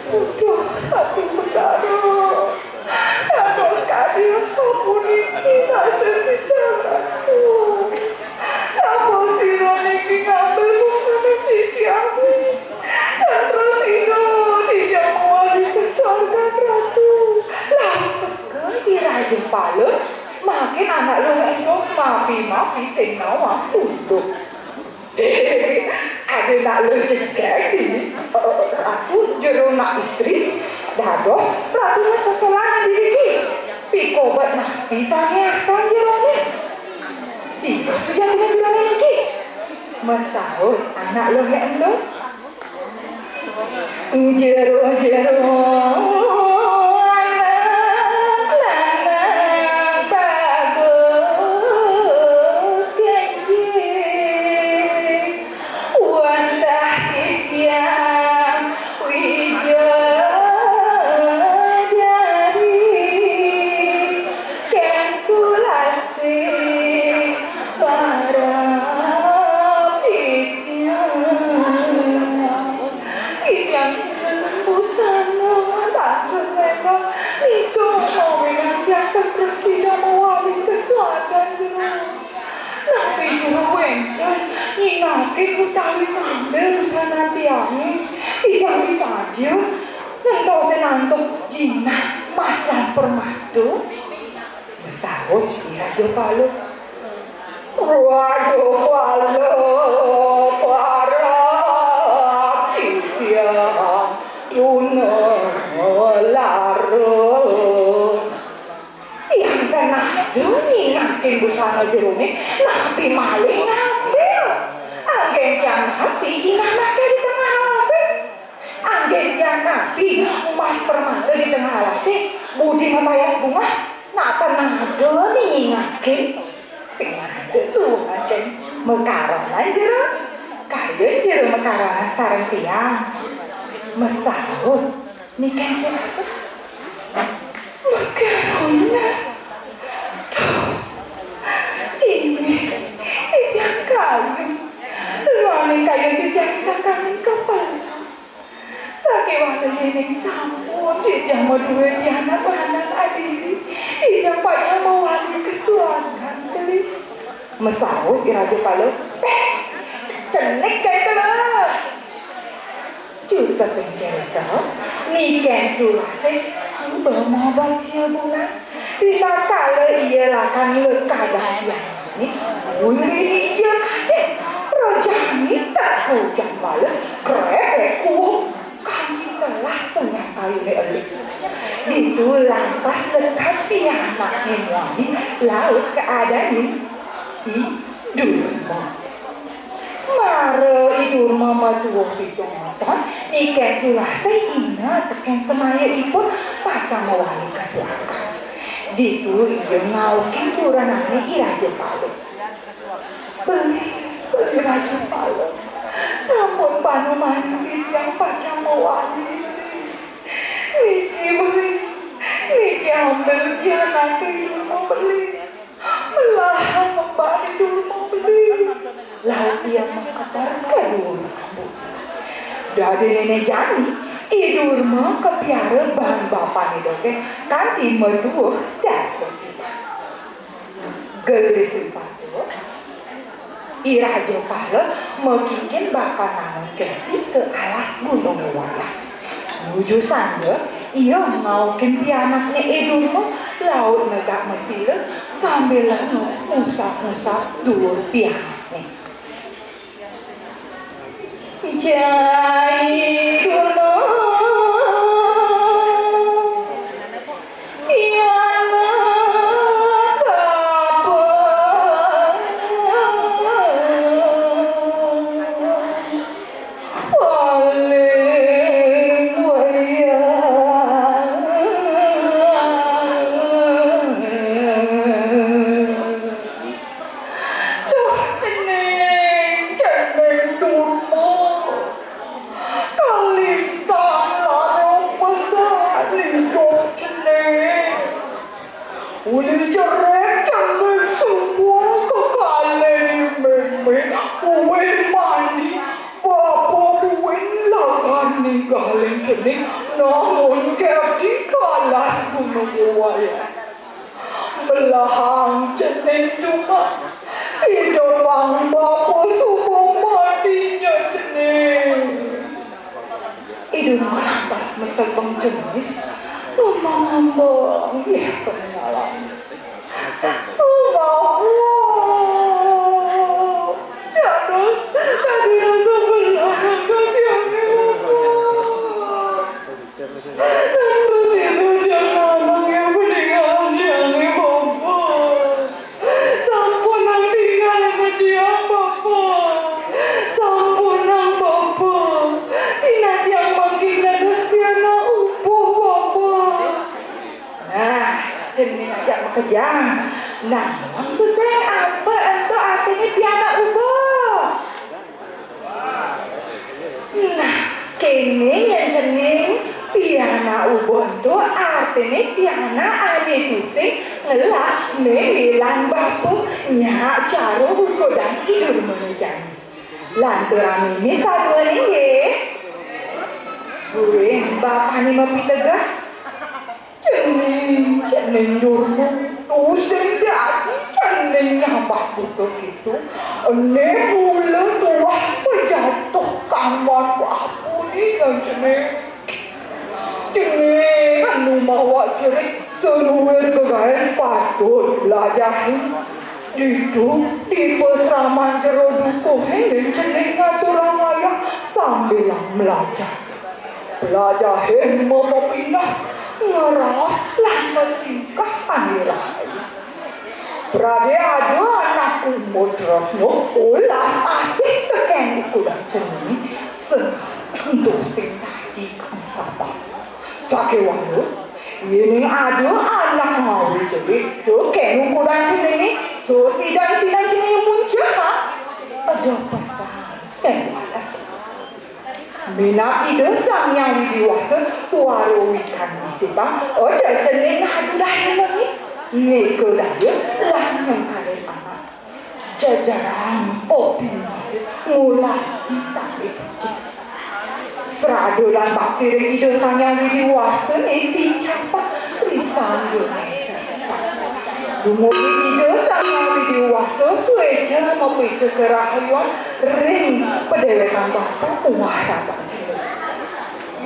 Aduh, tapi benar. Aduh, sekali sampun iki tasih dijalanku. Sapa sira niki ngambil busane iki aku. Dan terus itu dijamu wali kesorgan ratu. Lah, teka Raja Palu, makin anak lu itu mapi sing nawang tunduk. Ada nak lu cegah ini, ratu jero nak istri, dados ratunya seselangan diri. Piko buat nah bisa ngesan jerone. Sehingga sudah dengan jerone lagi. Mesahut anak lu itu. Jero. Ibu tahu ngambil sana tiangnya tidak bisa aja nyentuh senantuk jina mas dan permatu bersahut di Raja Palu. Raja Palu para titiang lunar larut yang tanah doni yakin busana jeruni nabi maling anggen yang hati Cina maka di tengah alasnya anggen yang nabi emas permata di tengah alasnya budi membayas bunga nak tenang ada nih ngakin sing ada tuh ngakin mekaran aja kaya aja mekaran sarang tiang mesahut nikah siapa mekarannya ini sekali ruangan kayu tidak sakamin kepala. Sakit waktu ini sampun tidak mau duit di anak-anak adiri. Tidak payah mau wali kesuangan kali. Mesahut di Raja Palu. Cenik kayak telah. Juga pencerita. Nikah sulase sudah mau baca bulan. Bila kala ia lakan lekadang yang ini. Bunyi dia kadek. Rajani tak hujan malam kerepekku kami telah punya kayu elik itu lantas dekat pianaknya wangi laut keadaan idurma mare idurma matuh itu ngotot ikan sulase ina tekan semaya ipun pacang wali keselatan itu ia ngaukin turanannya Raja Palu beli Raja Palu sampun panemani yang pacang mewali niki ambil dia nanti dulu mau beli belahan membalik dulu mau beli lalu dia mengkabar ke dulu dari nenek Jani idur mau kepiara bahan bapak nih doke kanti meduh dasar gelis satu Raja Palu mungkin bakal namun ketik ke alas gunung wala. Nuju sangga, ia ngaukin pianaknya edurmu laut negak Mesir sambil musah-musah dur pianaknya. Jai gunung namun kaki kalas gunung waya belahang jening cuma idopang bapa subong matinya jening idung kerampas mesebeng jenis ngomong-ngomong ya kenalan kejang. Nah, itu saya apa untuk artinya piana ubah. Nah, kini yang jenis piana ubah itu artinya piana ane tusing ngelah memilang bapu nyak caro huko dan idur mengejan. Lanturan ini satu ini gue bapak ini mau tegas. Jangan dulu tusing jadi jangan nambah butuh gitu ini mula tua jatuh kamar aku ni yang jenis anu mawa jerit seluar kegain patut belajarin itu di pesraman jerodukuh ini jenis ngaturang ayah sambil belajar mau pindah ngeras lah mentingkah panggilan berada ada anakku modrosmu ulas asik teken kuda jenis untuk sing tadi kan sabah sakit walu ini ada anak ngawi jadi tuh kenu kuda sini so sidang sini muncul ha ada pesan walas Mina itu sang yang diwasa tuaro ikan disita ada jenis hadulah lagi neko lagi lang yang kalian anak jajaran opini mulai disambit seradulan bakteri itu sang yang diwasa ini capa risang Dumuli ide sang yang diwasa sueja mempunyai kerahyuan ring pedewetan bapak kuah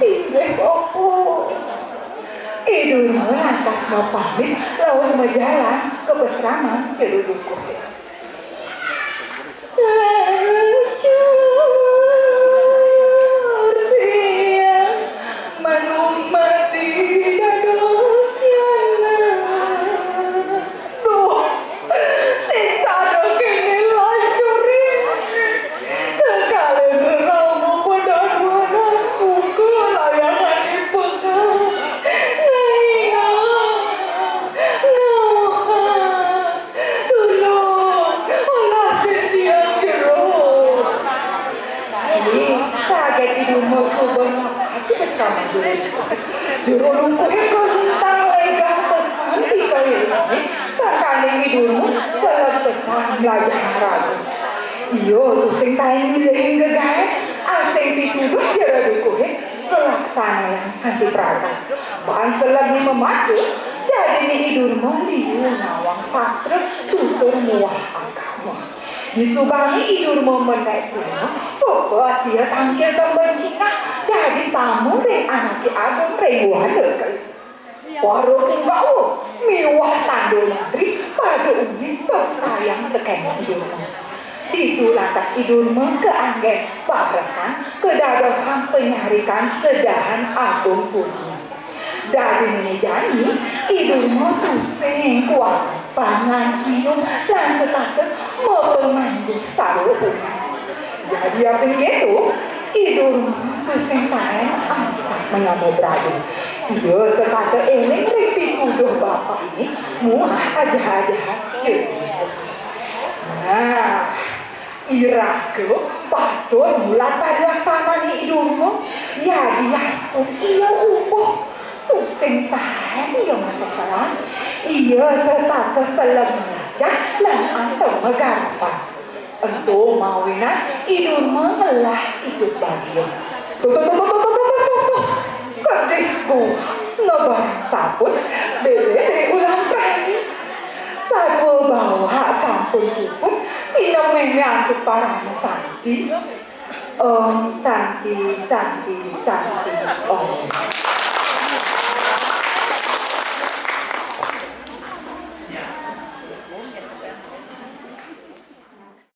Ide opo Idul melantas mau pamit lawan berjalan ke bersama ceruduku Lajur dia menumati dadosnya Duh siksa kini lajur ini Kekali ngeramu pada duananku ke layangan ipekan Jurulungku hekal hintang legang pesan di kali ini Sakane hidupmu salah pesan belajar ragu Iyo tusing tayin bilih gegay Asing dituduh jaraduku pelaksana yang kanti perata Bahan selagi memacu Jadi ni hidupmu liu nawang sastra tutur muah agama Disubangi hidupmu menaik rumah Pokok dia tangkil pembencina Jadi tamu dari anak agung reguan dekat Warung kau miwah tandul menteri pada umi bersayang tekan hidupmu Itu lantas hidupmu keanggen barakan kedadosan penyarikan sedahan agung punya Dari menjani hidupmu pusing kuat pangan kium dan setakut mau pemandu saruhungan Jadi apa itu? Idul pusing tahan asap mengambil beradu Dia sekata ini meripik udah bapak ini Muah aja-aja cerita Nah Iraku patut mulai pada laksana ni idulmu Ya dia pun ia ubuh Pusing tahan ia masa salah Ia sekata selam mengajar dan asal megarapah Untuk mawinan idul mengelah ikut bagian. Kedis ku nobarang saput bebe dari ulang prani satu bawa sampun puput sinemenya untuk para Santi Santi Santi Santi Om